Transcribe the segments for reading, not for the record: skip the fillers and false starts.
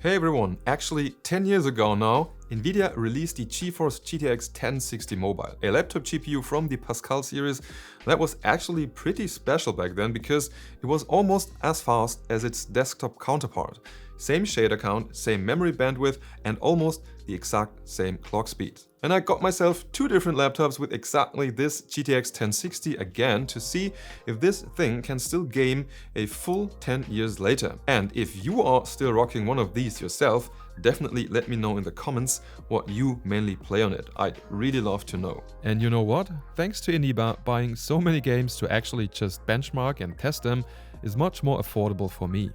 Hey everyone, actually 10 years ago now, Nvidia released the GeForce GTX 1060 Mobile, a laptop GPU from the Pascal series that was actually pretty special back then because it was almost as fast as its desktop counterpart. Same shader count, same memory bandwidth, and almost the exact same clock speed. And I got myself two different laptops with exactly this GTX 1060 again to see if this thing can still game a full 10 years later. And if you are still rocking one of these yourself, definitely let me know in the comments what you mainly play on it. I'd really love to know. And you know what? Thanks to Nvidia, buying so many games to actually just benchmark and test them is much more affordable for me.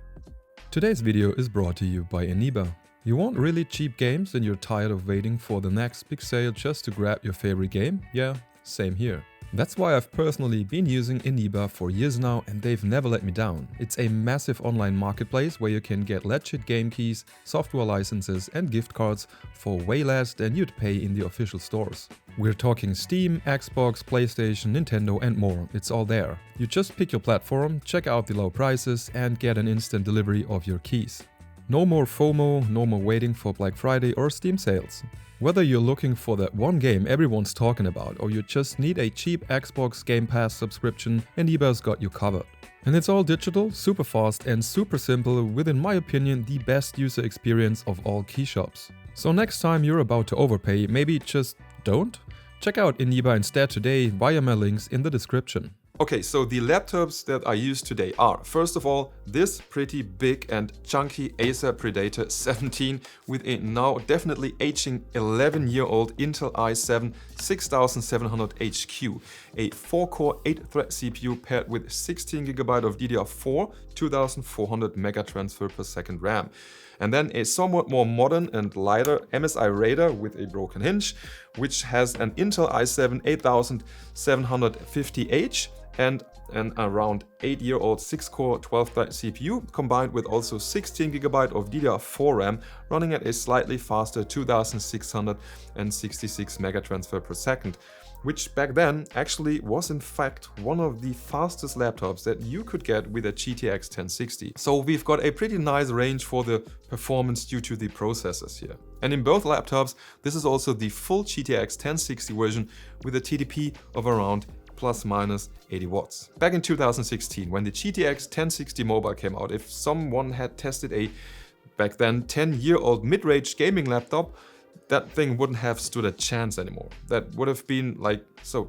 Today's video is brought to you by Nvidia. You want really cheap games and you're tired of waiting for the next big sale just to grab your favorite game? Yeah, same here. That's why I've personally been using Nvidia for years now and they've never let me down. It's a massive online marketplace where you can get legit game keys, software licenses and gift cards for way less than you'd pay in the official stores. We're talking Steam, Xbox, PlayStation, Nintendo and more. It's all there. You just pick your platform, check out the low prices and get an instant delivery of your keys. No more FOMO, no more waiting for Black Friday or Steam sales. Whether you're looking for that one game everyone's talking about or you just need a cheap Xbox Game Pass subscription, Nvidia's got you covered. And it's all digital, super fast and super simple with, in my opinion, the best user experience of all key shops. So next time you're about to overpay, maybe just don't? Check out Nvidia instead today via my links in the description. Okay, so the laptops that I use today are, first of all, this pretty big and chunky Acer Predator 17 with a now definitely aging 11-year-old Intel i7 6700HQ, a 4-core 8-thread CPU paired with 16GB of DDR4, 2400 MB/s RAM. And then a somewhat more modern and lighter MSI Raider with a broken hinge, which has an Intel i7 8750H and an around 8-year-old 6-core 12-thread CPU combined with also 16GB of DDR4 RAM running at a slightly faster 2666 MB/s, which back then actually was in fact one of the fastest laptops that you could get with a GTX 1060. So we've got a pretty nice range for the performance due to the processors here. And in both laptops, this is also the full GTX 1060 version with a TDP of around plus minus 80 watts. Back in 2016, when the GTX 1060 Mobile came out, if someone had tested a back then 10-year-old mid-range gaming laptop, that thing wouldn't have stood a chance anymore. That would have been like,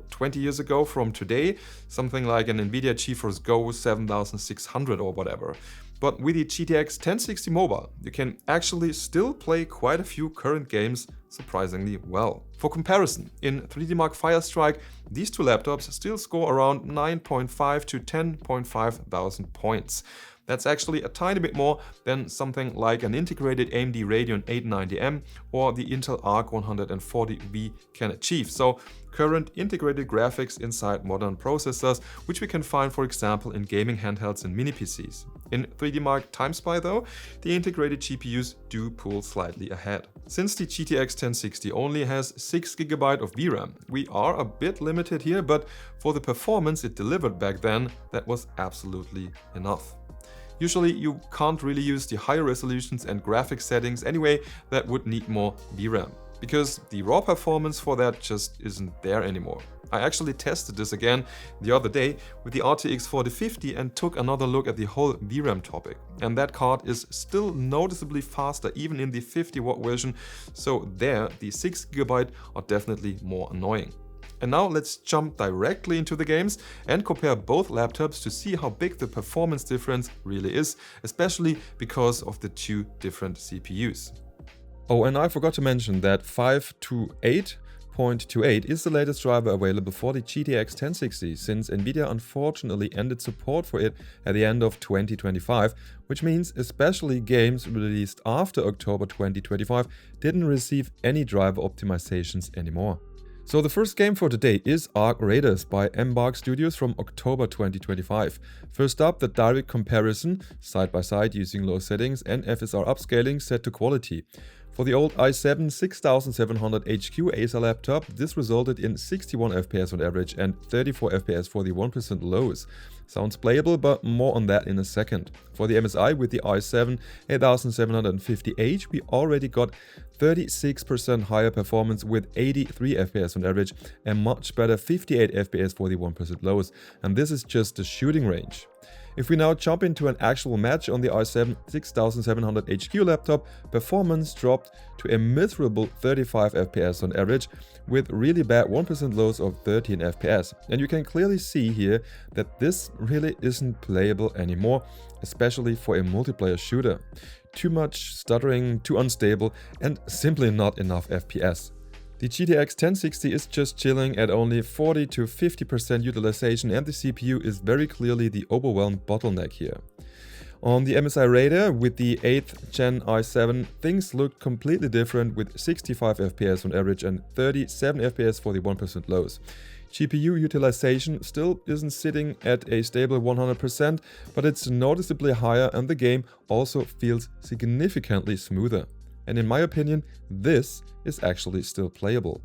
20 years ago from today, something like an Nvidia GeForce Go 7600 or whatever. But with the GTX 1060 Mobile, you can actually still play quite a few current games surprisingly well. For comparison, in 3D Mark Firestrike, these two laptops still score around 9.5 to 10.5 thousand points. That's actually a tiny bit more than something like an integrated AMD Radeon 890M or the Intel Arc 140V can achieve. So current integrated graphics inside modern processors, which we can find for example in gaming handhelds and mini PCs. In 3D Mark TimeSpy though, the integrated GPUs do pull slightly ahead. Since the GTX 1060 only has 6GB of VRAM, we are a bit limited here, but for the performance it delivered back then, that was absolutely enough. Usually you can't really use the higher resolutions and graphics settings anyway, that would need more VRAM, because the raw performance for that just isn't there anymore. I actually tested this again the other day with the RTX 4050 and took another look at the whole VRAM topic. And that card is still noticeably faster even in the 50W version, so there the 6GB are definitely more annoying. And now let's jump directly into the games and compare both laptops to see how big the performance difference really is, especially because of the two different CPUs. Oh, and I forgot to mention that 528.28 is the latest driver available for the GTX 1060, since Nvidia unfortunately ended support for it at the end of 2025, which means especially games released after October 2025 didn't receive any driver optimizations anymore. So the first game for today is Arc Raiders by Embark Studios from October 2025. First up, the direct comparison, side by side using low settings and FSR upscaling set to quality. For the old i7 6700 HQ Acer laptop, this resulted in 61 FPS on average and 34 FPS for the 1% lows. Sounds playable, but more on that in a second. For the MSI with the i7 8750H, we already got 36% higher performance with 83 FPS on average and much better 58 FPS for the 1% lows. And this is just the shooting range. If we now jump into an actual match on the i7 6700 HQ laptop, performance dropped to a miserable 35 FPS on average with really bad 1% lows of 13 FPS. And you can clearly see here that this really isn't playable anymore, especially for a multiplayer shooter. Too much stuttering, too unstable, and simply not enough FPS. The GTX 1060 is just chilling at only 40 to 50% utilization, and the CPU is very clearly the overwhelmed bottleneck here. On the MSI Raider with the 8th Gen i7, things looked completely different with 65 FPS on average and 37 FPS for the 1% lows. GPU utilization still isn't sitting at a stable 100%, but it's noticeably higher and the game also feels significantly smoother. And in my opinion, this is actually still playable.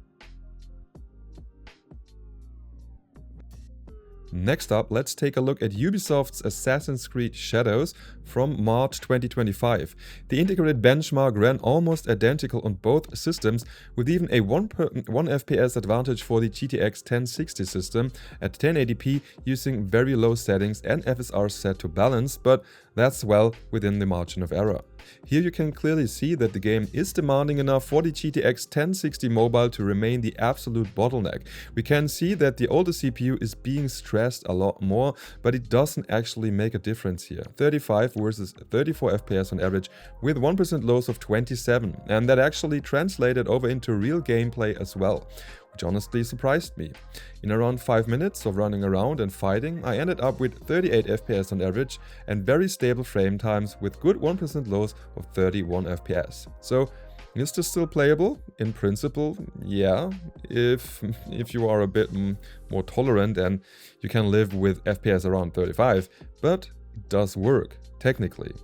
Next up, let's take a look at Ubisoft's Assassin's Creed Shadows from March 2025. The integrated benchmark ran almost identical on both systems, with even a 1 FPS advantage for the GTX 1060 system at 1080p using very low settings and FSR set to balance, but that's well within the margin of error. Here you can clearly see that the game is demanding enough for the GTX 1060 mobile to remain the absolute bottleneck. We can see that the older CPU is being stressed a lot more, but it doesn't actually make a difference here. 35 versus 34 FPS on average with 1% lows of 27, and that actually translated over into real gameplay as well, which honestly surprised me. In around 5 minutes of running around and fighting, I ended up with 38 FPS on average and very stable frame times with good 1% lows of 31 FPS. So, is this still playable? In principle, yeah, if you are a bit more tolerant and you can live with FPS around 35, but it does work, technically.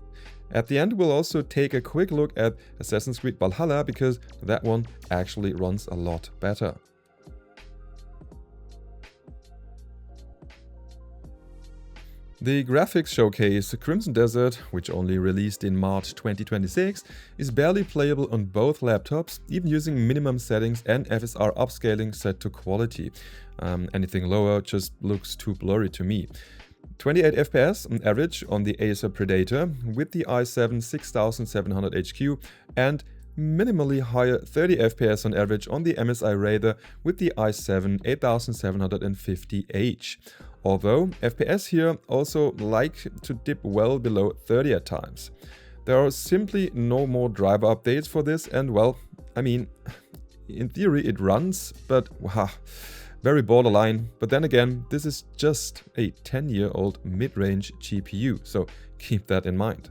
At the end, we'll also take a quick look at Assassin's Creed Valhalla because that one actually runs a lot better. The graphics showcase Crimson Desert, which only released in March 2026, is barely playable on both laptops, even using minimum settings and FSR upscaling set to quality. Anything lower just looks too blurry to me. 28 FPS on average on the Acer Predator with the i7 6700 HQ and minimally higher 30 FPS on average on the MSI Raider with the i7 8750H. Although FPS here also like to dip well below 30 at times. There are simply no more driver updates for this, and well, I mean, in theory it runs, but wow, very borderline. But then again, this is just a 10-year-old mid-range GPU, so keep that in mind.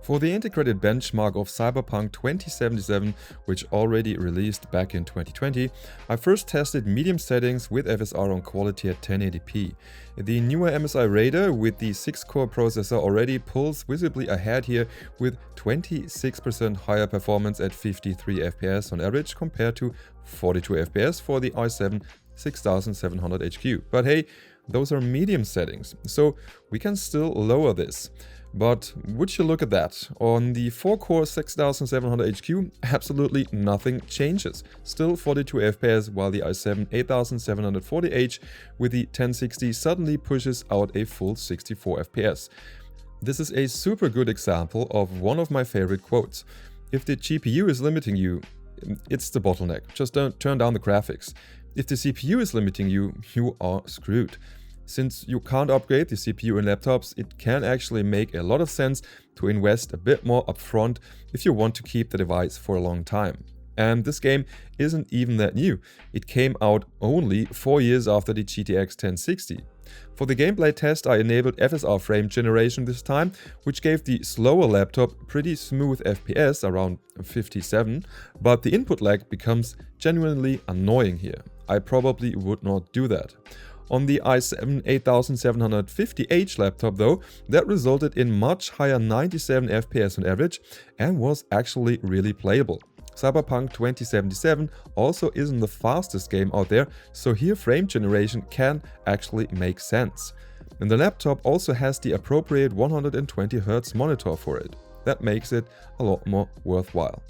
For the integrated benchmark of Cyberpunk 2077, which already released back in 2020, I first tested medium settings with FSR on quality at 1080p. The newer MSI Raider with the 6-core processor already pulls visibly ahead here with 26% higher performance at 53 FPS on average compared to 42 FPS for the i7 6700 HQ. But hey, those are medium settings, so we can still lower this. But would you look at that, on the 4-core 6700 HQ, absolutely nothing changes. Still 42 FPS, while the i7 8740H with the 1060 suddenly pushes out a full 64 FPS. This is a super good example of one of my favorite quotes. If the GPU is limiting you, it's the bottleneck. Just don't turn down the graphics. If the CPU is limiting you, you are screwed. Since you can't upgrade the CPU in laptops, it can actually make a lot of sense to invest a bit more upfront if you want to keep the device for a long time. And this game isn't even that new. It came out only 4 years after the GTX 1060. For the gameplay test, I enabled FSR frame generation this time, which gave the slower laptop pretty smooth FPS around 57, but the input lag becomes genuinely annoying here. I probably would not do that. On the i7 8750H laptop though, that resulted in much higher 97 FPS on average and was actually really playable. Cyberpunk 2077 also isn't the fastest game out there, so here frame generation can actually make sense. And the laptop also has the appropriate 120Hz monitor for it. That makes it a lot more worthwhile.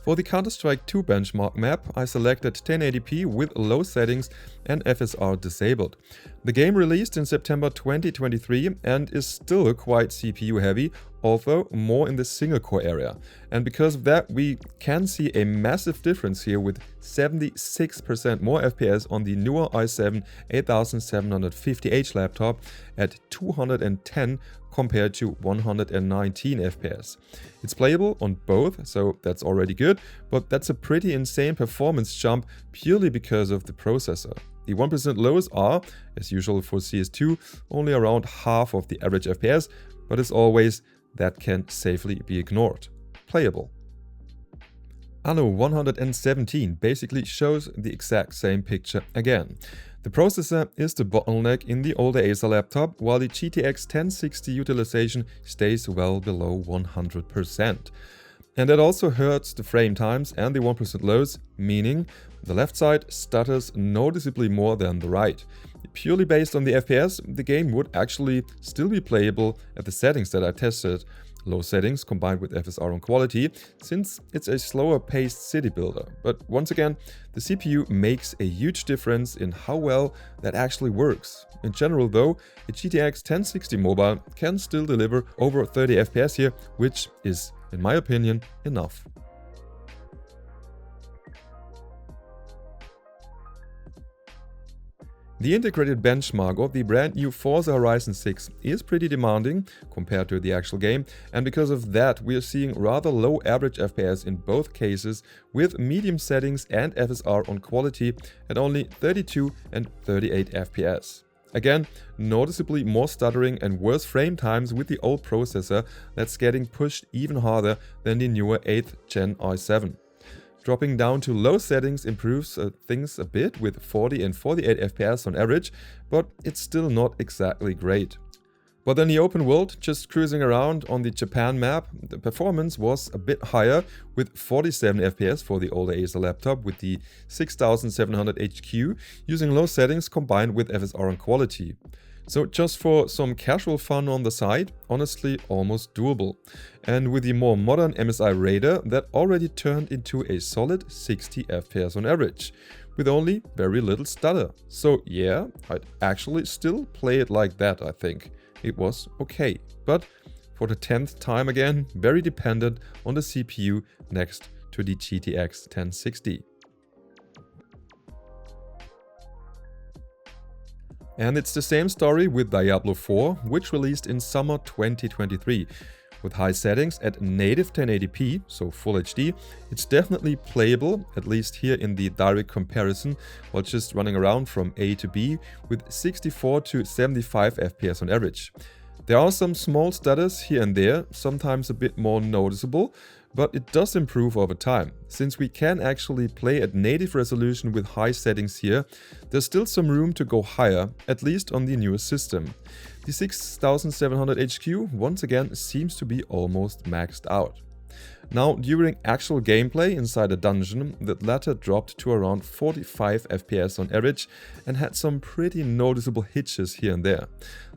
For the Counter-Strike 2 benchmark map, I selected 1080p with low settings and FSR disabled. The game released in September 2023 and is still quite CPU heavy, although more in the single-core area. And because of that, we can see a massive difference here with 76% more FPS on the newer i7 8750H laptop at 210 compared to 119 FPS. It's playable on both, so that's already good, but that's a pretty insane performance jump purely because of the processor. The 1% lows are, as usual for CS2, only around half of the average FPS, but as always, that can safely be ignored. Playable. Anno 117 basically shows the exact same picture again. The processor is the bottleneck in the older Acer laptop, while the GTX 1060 utilization stays well below 100%. And that also hurts the frame times and the 1% lows, meaning the left side stutters noticeably more than the right. Purely based on the FPS, the game would actually still be playable at the settings that I tested. Low settings combined with FSR on quality, since it's a slower paced city builder. But once again, the CPU makes a huge difference in how well that actually works. In general though, a GTX 1060 mobile can still deliver over 30 FPS here, which is, in my opinion, enough. The integrated benchmark of the brand new Forza Horizon 6 is pretty demanding compared to the actual game, and because of that we are seeing rather low average FPS in both cases, with medium settings and FSR on quality at only 32 and 38 FPS. Again, noticeably more stuttering and worse frame times with the old processor that's getting pushed even harder than the newer 8th Gen i7. Dropping down to low settings improves things a bit with 40 and 48 FPS on average, but it's still not exactly great. But in the open world, just cruising around on the Japan map, the performance was a bit higher with 47 FPS for the older Acer laptop with the 6700 HQ using low settings combined with FSR on quality. So just for some casual fun on the side, honestly almost doable. And with the more modern MSI Raider, that already turned into a solid 60 FPS on average, with only very little stutter. So yeah, I'd actually still play it like that, I think. It was okay, but for the 10th time again, very dependent on the CPU next to the GTX 1060. And it's the same story with Diablo 4, which released in summer 2023. With high settings at native 1080p, so Full HD, it's definitely playable, at least here in the direct comparison, while just running around from A to B with 64 to 75 FPS on average. There are some small stutters here and there, sometimes a bit more noticeable, but it does improve over time. Since we can actually play at native resolution with high settings here, there's still some room to go higher, at least on the newer system. The 6700 HQ once again seems to be almost maxed out. Now, during actual gameplay inside a dungeon, the latter dropped to around 45 FPS on average and had some pretty noticeable hitches here and there.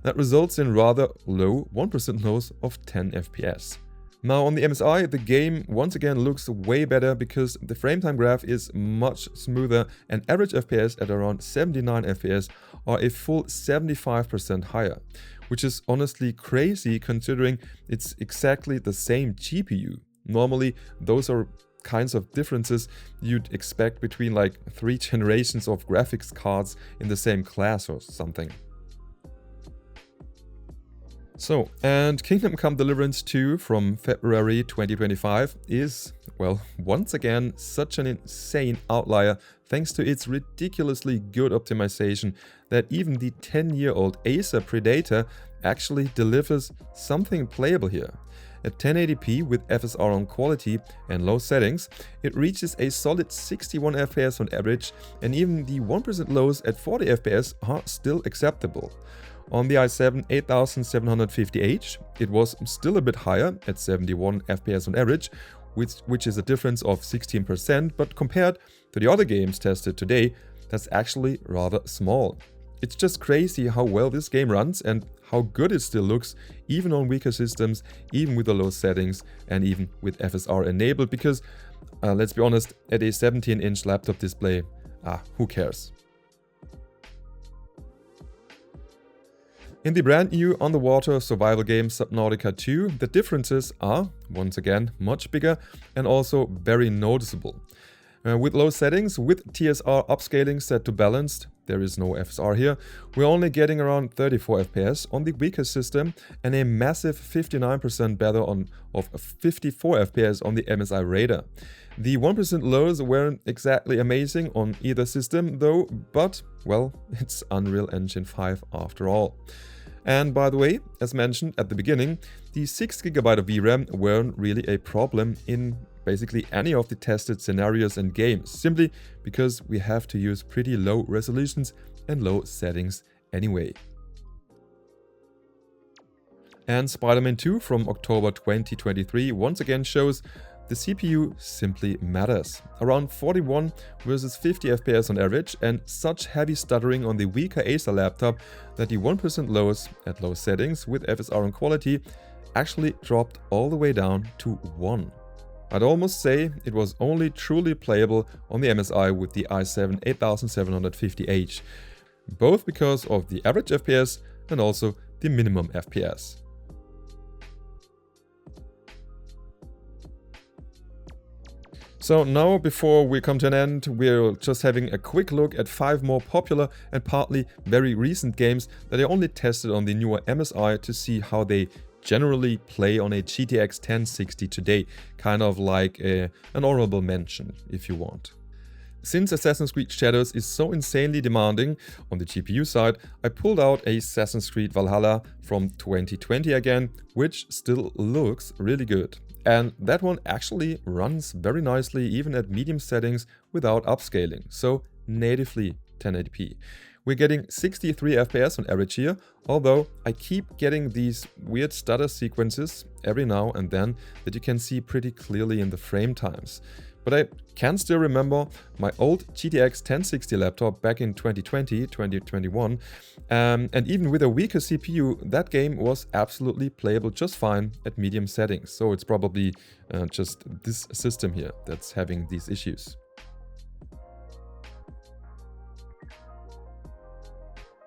That results in rather low 1% lows of 10 FPS. Now on the MSI, the game once again looks way better because the frame time graph is much smoother and average FPS at around 79 FPS are a full 75% higher, which is honestly crazy considering it's exactly the same GPU. Normally, those are kinds of differences you'd expect between like 3 generations of graphics cards in the same class or something. So, and Kingdom Come Deliverance 2 from February 2025 is, well, once again such an insane outlier thanks to its ridiculously good optimization that even the 10-year-old Acer Predator actually delivers something playable here. at 1080p with FSR on quality and low settings, it reaches a solid 61 FPS on average, and even the 1% lows at 40 FPS are still acceptable. On the i7 8750H, it was still a bit higher at 71 FPS on average, which is a difference of 16%, but compared to the other games tested today, that's actually rather small. It's just crazy how well this game runs and how good it still looks, even on weaker systems, even with the low settings and even with FSR enabled, because let's be honest, at a 17-inch laptop display, who cares? In the brand new underwater survival game Subnautica 2, the differences are, once again, much bigger and also very noticeable. With low settings, with TSR upscaling set to balanced, there is no FSR here, we're only getting around 34 FPS on the weaker system and a massive 59% better of 54 FPS on the MSI Raider. The 1% lows weren't exactly amazing on either system though, but, well, it's Unreal Engine 5 after all. And by the way, as mentioned at the beginning, the 6GB of VRAM weren't really a problem in basically any of the tested scenarios and games, simply because we have to use pretty low resolutions and low settings anyway. And Spiderman 2 from October 2023 once again shows the CPU simply matters. Around 41 versus 50 FPS on average, and such heavy stuttering on the weaker Acer laptop that the 1% lows at low settings with FSR and quality actually dropped all the way down to 1. I'd almost say it was only truly playable on the MSI with the i7 8750H, both because of the average FPS and also the minimum FPS. So now, before we come to an end, we're just having a quick look at 5 more popular and partly very recent games that I only tested on the newer MSI to see how they generally play on a GTX 1060 today, kind of like an honorable mention if you want. Since Assassin's Creed Shadows is so insanely demanding on the GPU side, I pulled out Assassin's Creed Valhalla from 2020 again, which still looks really good. And that one actually runs very nicely even at medium settings without upscaling, so natively 1080p. We're getting 63 FPS on average here, although I keep getting these weird stutter sequences every now and then that you can see pretty clearly in the frame times. But I can still remember my old GTX 1060 laptop back in 2020, 2021, and even with a weaker CPU, that game was absolutely playable just fine at medium settings. So it's probably just this system here that's having these issues.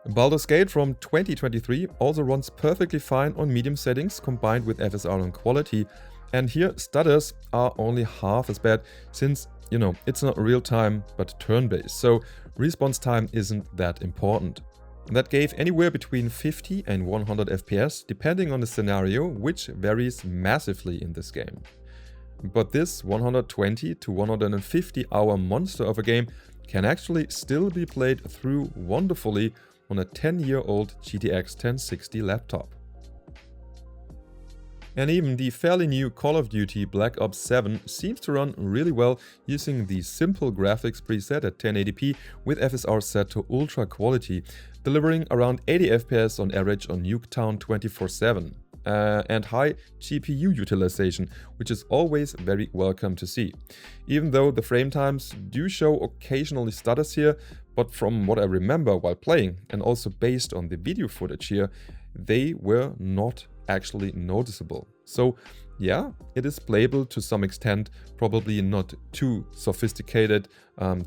Baldurs Gate from 2023 also runs perfectly fine on medium settings combined with FSR on quality. And here stutters are only half as bad since, you know, it's not real time but turn-based, so response time isn't that important. That gave anywhere between 50 and 100 FPS depending on the scenario, which varies massively in this game. But this 120 to 150 hour monster of a game can actually still be played through wonderfully on a 10-year-old GTX 1060 laptop. And even the fairly new Call of Duty Black Ops 7 seems to run really well using the simple graphics preset at 1080p with FSR set to ultra quality, delivering around 80 FPS on average on Nuketown 24/7. And high GPU utilization, which is always very welcome to see. Even though the frame times do show occasionally stutters here, but from what I remember while playing, and also based on the video footage here, they were not actually noticeable. So yeah, it is playable to some extent, probably not too sophisticated,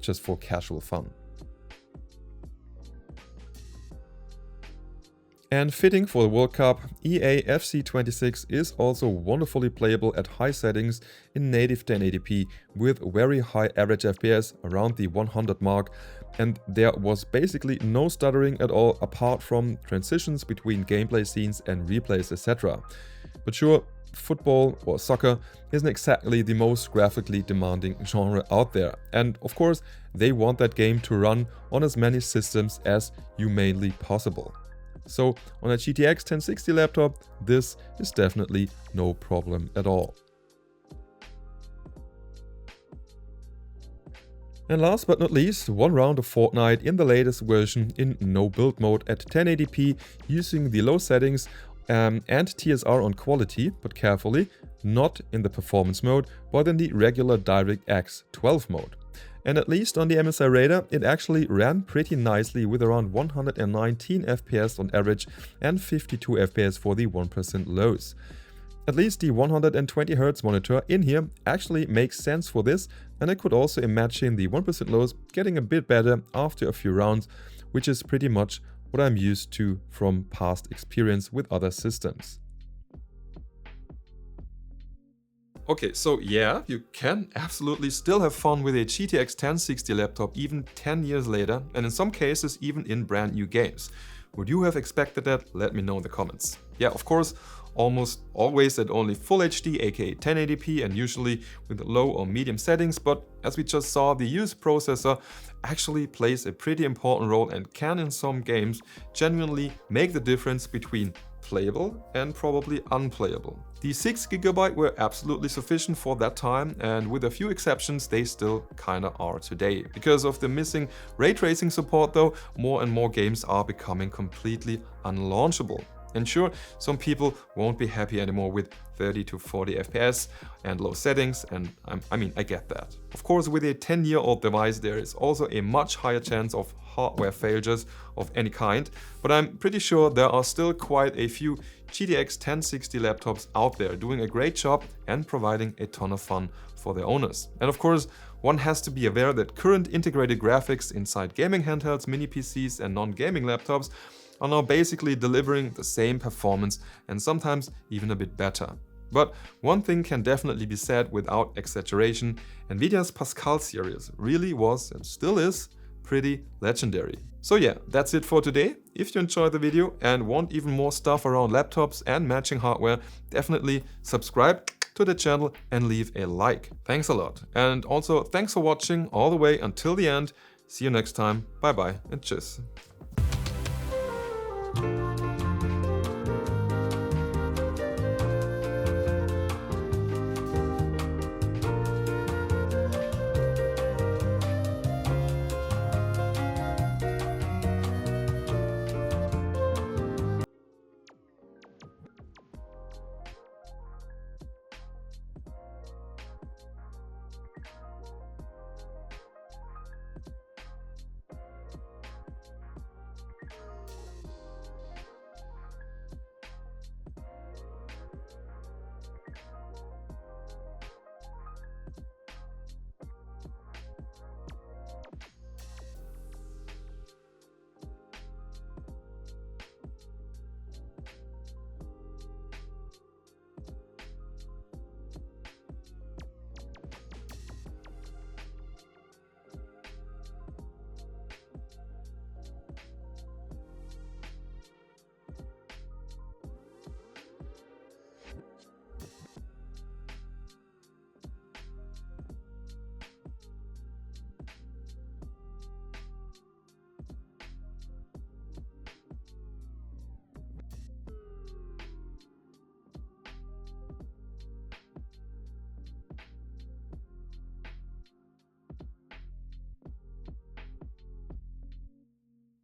just for casual fun. And fitting for the World Cup, EA FC 26 is also wonderfully playable at high settings in native 1080p with very high average FPS around the 100 mark, and there was basically no stuttering at all apart from transitions between gameplay scenes and replays, etc. But sure, football or soccer isn't exactly the most graphically demanding genre out there, and of course they want that game to run on as many systems as humanly possible. So on a GTX 1060 laptop, this is definitely no problem at all. And last but not least, one round of Fortnite in the latest version in no build mode at 1080p using the low settings and TSR on quality, but carefully, not in the performance mode, but in the regular DirectX 12 mode. And at least on the MSI Raider, it actually ran pretty nicely with around 119 FPS on average and 52 FPS for the 1% lows. At least the 120Hz monitor in here actually makes sense for this, and I could also imagine the 1% lows getting a bit better after a few rounds, which is pretty much what I'm used to from past experience with other systems. Okay, so yeah, you can absolutely still have fun with a GTX 1060 laptop even 10 years later, and in some cases even in brand new games. Would you have expected that? Let me know in the comments. Yeah, of course, almost always at only Full HD aka 1080p and usually with low or medium settings, but as we just saw, the used processor actually plays a pretty important role and can in some games genuinely make the difference between playable and probably unplayable. The 6GB were absolutely sufficient for that time, and with a few exceptions they still kinda are today. Because of the missing ray tracing support though, more and more games are becoming completely unlaunchable. And sure, some people won't be happy anymore with 30 to 40 FPS and low settings, and I get that. Of course, with a 10-year-old device there is also a much higher chance of hardware failures of any kind, but I'm pretty sure there are still quite a few GTX 1060 laptops out there doing a great job and providing a ton of fun for their owners. And of course, one has to be aware that current integrated graphics inside gaming handhelds, mini PCs and non-gaming laptops are now basically delivering the same performance and sometimes even a bit better. But one thing can definitely be said without exaggeration, Nvidia's Pascal series really was and still is pretty legendary. So yeah, that's it for today. If you enjoyed the video and want even more stuff around laptops and matching hardware, definitely subscribe to the channel and leave a like. Thanks a lot. And also thanks for watching all the way until the end. See you next time. Bye bye and tschüss.